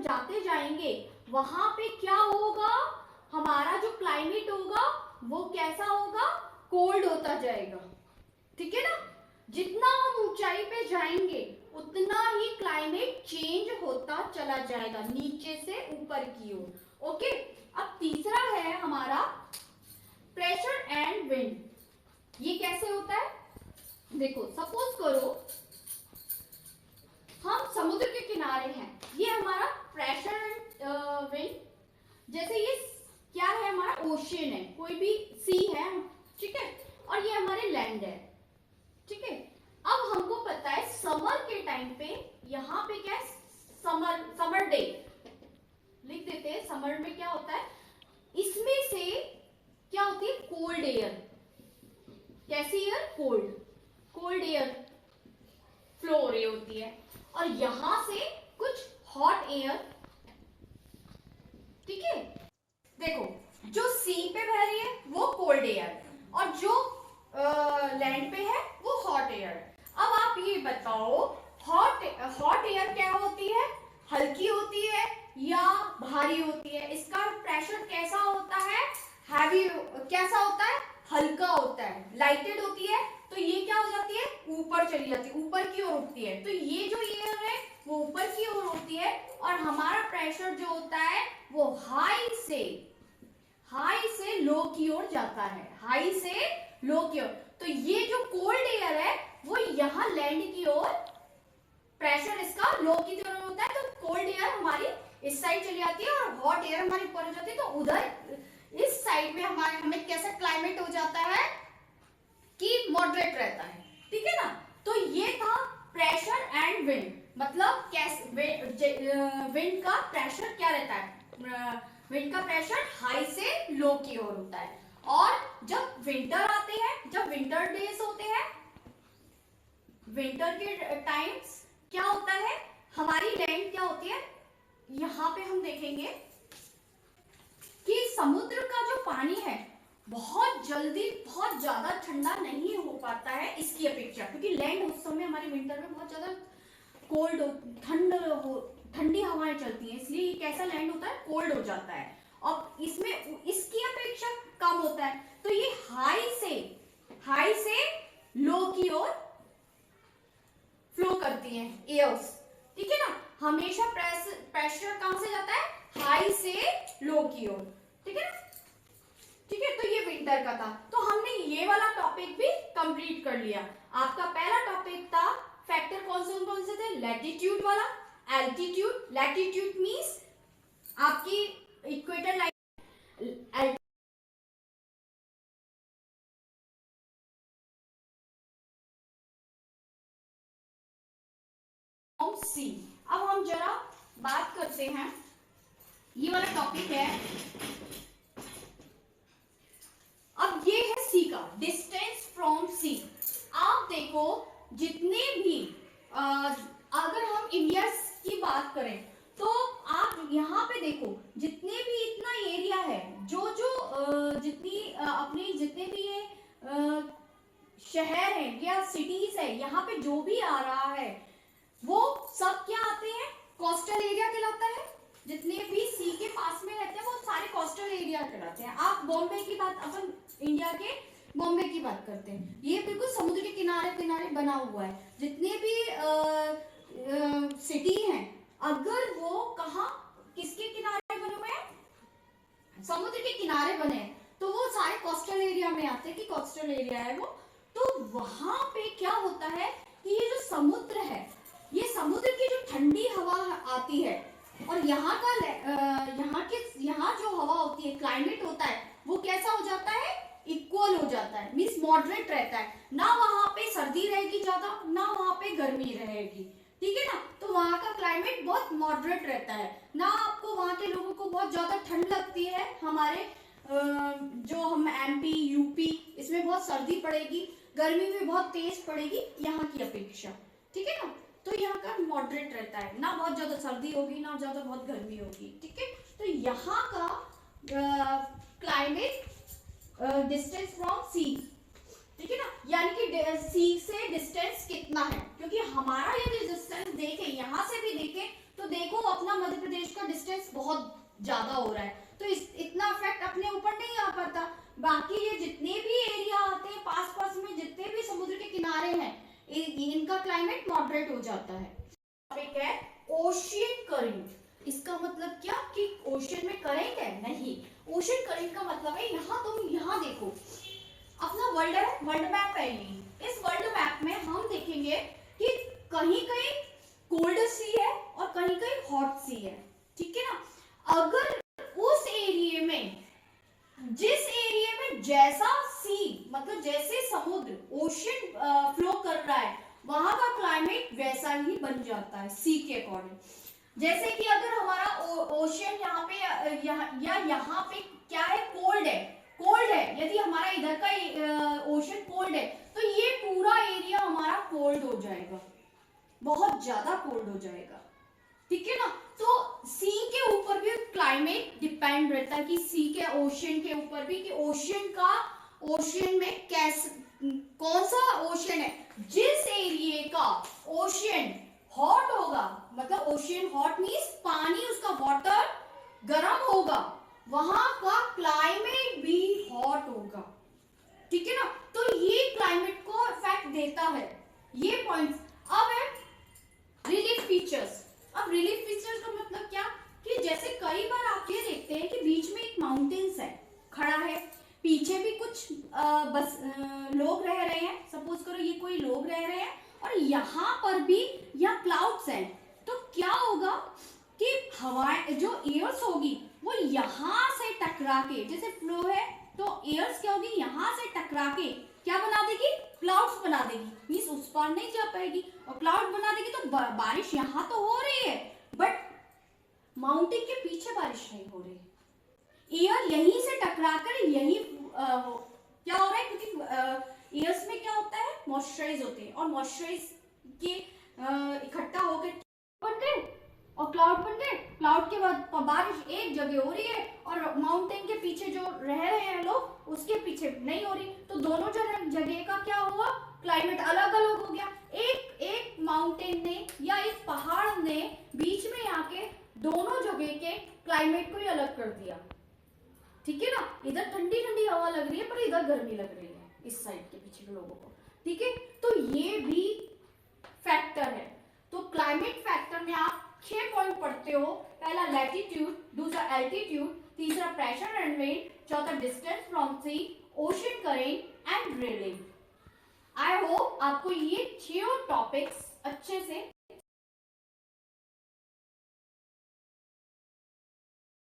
जाते जाएंगे वहां पे क्या होगा, हमारा जो क्लाइमेट होगा वो कैसा होगा, कोल्ड होता जाएगा। ठीक है ना, जितना हम ऊंचाई पे जाएंगे उतना ही क्लाइमेट चेंज होता चला जाएगा नीचे से ऊपर की ओर। ओके, अब तीसरा है हमारा प्रेशर एंड विंड। ये कैसे होता है, देखो सपोज करो हम समुद्र के किनारे हैं, ये हमारा प्रेशर एंड विंड। जैसे ये क्या है, हमारा ओशियन है, कोई भी सी है, ठीक है, और ये हमारे लैंड है। ठीक है, अब हमको पता है समर के टाइम पे यहाँ पे क्या है, समर डे लिख देते हैं। समर में क्या होता है, इसमें से क्या होती है, कोल्ड एयर। कैसी एयर, कोल्ड एयर फ्लो हो रही होती है, और यहां से कुछ हॉट एयर। ठीक है, देखो जो सी पे बह रही है वो कोल्ड एयर, और जो लैंड पे है वो हॉट एयर। अब आप ये बताओ, हॉट एयर क्या होती है, हल्की होती है या भारी होती है, इसका प्रेशर कैसा होता है, हैवी कैसा होता है, हल्का होता है, लाइटेड होती है, तो ये क्या हो जाती है, ऊपर चली जाती है, ऊपर की ओर उठती है। तो ये जो एयर है वो ऊपर की ओर होती है, और हमारा प्रेशर जो होता है वो हाई से लो की ओर जाता है, हाई से लो की ओर। तो ये जो कोल्ड एयर है वो यहाँ लैंड की ओर, प्रेशर इसका लो की तरफ होता है, तो कोल्ड एयर हमारी इस साइड चली जाती है और हॉट एयर हमारी ऊपर हो जाती है। तो उधर इस साइड में हमें कैसा क्लाइमेट हो जाता है कि मॉडरेट रहता है। ठीक है ना, तो ये था प्रेशर एंड विंड। मतलब विंड का प्रेशर क्या रहता है, विंड का प्रेशर हाई से लो की ओर होता है। और जब विंटर आते हैं, जब विंटर डेज होते हैं, विंटर के टाइम्स क्या होता है, हमारी लैंड क्या होती है, यहां पे हम देखेंगे कि समुद्र का जो पानी है बहुत जल्दी बहुत ज्यादा ठंडा नहीं हो पाता है इसकी अपेक्षा, क्योंकि लैंड उस समय हमारी विंटर में बहुत ज्यादा ठंडी हवाएं चलती हैं, इसलिए कैसा लैंड होता है, कोल्ड हो जाता है, और इसमें इसकी अपेक्षा कम होता है। तो ये हाई से लो की ओर फ्लो करती हैं एयर्स। ठीक है ना, हमेशा प्रेशर कहां से जाता है, हाई से लो की ओर। ठीक है ना, ठीक है, तो ये विंटर का था। तो हमने ये वाला टॉपिक भी कंप्लीट कर लिया। आपका पहला टॉपिक था फैक्टर कौन से थे, लैटिट्यूड वाला, एल्टीट्यूड। लैटिट्यूड मींस आपकी इक्वेटर लाइन, सी। अब हम जरा बात करते हैं, ये वाला टॉपिक है, अब ये है सी का डिस्टेंस फ्रॉम सी। आप देखो जितने भी अगर हम इंडिया की बात करें तो आप यहाँ पे देखो जितने भी इतना एरिया है, जो जितने भी ये शहर है या सिटीज है, यहाँ पे जो भी आ रहा है वो सब क्या आते हैं, कोस्टल एरिया कहलाता है। जितने भी सी के पास में रहते हैं वो सारे कोस्टल एरिया कहलाते हैं। आप बॉम्बे की बात, अपन इंडिया के बॉम्बे की बात करते हैं, ये बिल्कुल समुद्र के किनारे किनारे बना हुआ है। जितने भी सिटी हैं, अगर वो कहाँ किसके किनारे बने हुए हैं, समुद्र के किनारे बने हैं, तो वो सारे कोस्टल एरिया में आते हैं कि कोस्टल एरिया है वो। तो वहां पे क्या होता है कि ये जो समुद्र है, ये समुद्र की जो ठंडी हवा आती है और यहाँ जो हवा होती है, क्लाइमेट होता है, वो कैसा हो जाता है, इक्वल हो जाता है, मींस मॉडरेट रहता है। ना वहां पे सर्दी रहेगी ज्यादा, ना वहां पे गर्मी रहेगी। ठीक है ना, तो वहां का क्लाइमेट बहुत मॉडरेट रहता है, ना आपको वहां के लोगों को बहुत ज्यादा ठंड लगती है। हमारे जो हम एमपी यूपी, इसमें बहुत सर्दी पड़ेगी, गर्मी में बहुत तेज पड़ेगी यहाँ की अपेक्षा। ठीक है ना, तो यहाँ का मॉडरेट रहता है, ना बहुत ज्यादा सर्दी होगी ना ज्यादा बहुत गर्मी होगी। ठीक है, तो यहाँ का क्लाइमेट डिस्टेंस फ्रॉम सी, ठीक है ना, यानी कि सी से डिस्टेंस कितना है, क्योंकि हमारा यदि डिस्टेंस देखें, यहाँ से भी देखें तो देखो अपना मध्य प्रदेश का डिस्टेंस बहुत ज्यादा हो रहा है, तो इतना इफेक्ट अपने ऊपर नहीं आ पाता। बाकी ये जितने भी एरिया आते हैं पास पास में, जितने भी समुद्र के किनारे हैं, इनका क्लाइमेट मॉडरेट हो जाता है। टॉपिक है ओशियन करंट। इसका मतलब क्या कि ओशियन में करंट है? नहीं, ओशियन करंट का मतलब है, यहाँ तुम यहाँ देखो, अपना वर्ल्ड है, वर्ल्ड मैप है ये। इस वर्ल्ड मैप में हम देखेंगे कि कहीं कहीं कोल्ड सी है और कहीं कहीं हॉट सी है, ठीक है ना। अगर उस एरिया में, जिस एरिया में जैसा सी मतलब जैसे समुद्र ओशियन फ्लो कर रहा है, वहां का क्लाइमेट वैसा ही बन जाता है सी के अकॉर्डिंग। जैसे कि अगर हमारा ओशियन यहाँ पे यहाँ पे क्या है, कोल्ड है, कोल्ड है, यदि हमारा इधर का ओशियन कोल्ड है तो ये पूरा एरिया हमारा कोल्ड हो जाएगा, बहुत ज्यादा कोल्ड हो जाएगा, ठीक है ना। तो सी के ऊपर भी क्लाइमेट डिपेंड रहता है कि सी के ओशियन के ऊपर भी, कि ओशियन में कैसे, कौन सा ओशियन है। जिस एरिया का ओशियन हॉट होगा, मतलब ओशियन हॉट मींस पानी उसका वाटर गर्म होगा, वहां का क्लाइमेट भी हॉट होगा, ठीक है ना। तो ये क्लाइमेट को इफेक्ट देता है, ये पॉइंट्स। अब है रिलीफ फीचर्स। अब रिलीफ फीचर्स का मतलब क्या, कि जैसे कई बार आप ये देखते हैं कि बीच में एक माउंटेन्स है, खड़ा है, पीछे भी कुछ लोग रह रहे हैं, सपोज करो ये कोई लोग रह रहे हैं, और यहाँ पर भी यहाँ क्लाउड्स हैं, तो क्या होगा कि हवाएं जो एयर्स होगी वो यहाँ से टकरा के, जैसे फ्लो है तो एयर्स क्या होगी, यहाँ से टकरा के क्या बना देगी, क्लाउड्स बना देगी, मींस उस पार नहीं जा पाएगी, और क्लाउड बना देगी तो बारिश यहाँ तो हो रही है, बट माउंटेन के पीछे बारिश नहीं हो रही। एयर यहीं से टकराकर यहीं क्या हो रहा है, क्योंकि एयर्स में क्या होता है, मॉइस्चराइज होते हैं, और मॉइस्चराइज के इकट्ठा होकर बन गए और क्लाउड बन गए, क्लाउड के बाद बारिश एक जगह हो रही है और माउंटेन के पीछे जो रह रहे हैं लोग उसके पीछे नहीं हो रही, तो दोनों जगह का क्या हुआ, क्लाइमेट अलग अलग हो गया। एक माउंटेन ने या एक पहाड़ ने बीच में आके दोनों जगह के क्लाइमेट को ही अलग कर दिया, ठीक है ना। इधर ठंडी ठंडी हवा लग रही है पर इधर गर्मी लग रही है इस साइड के पीछे के लोगों को, ठीक है। तो ये भी फैक्टर है। तो क्लाइमेट फैक्टर में आप 6 पॉइंट पढ़ते हो, पहला लैटिट्यूड, दूसरा एल्टीट्यूड, तीसरा प्रेशर एंड रेन, चौथा distance from sea, ocean current and relief. I hope आपको ये 6 टॉपिक्स अच्छे से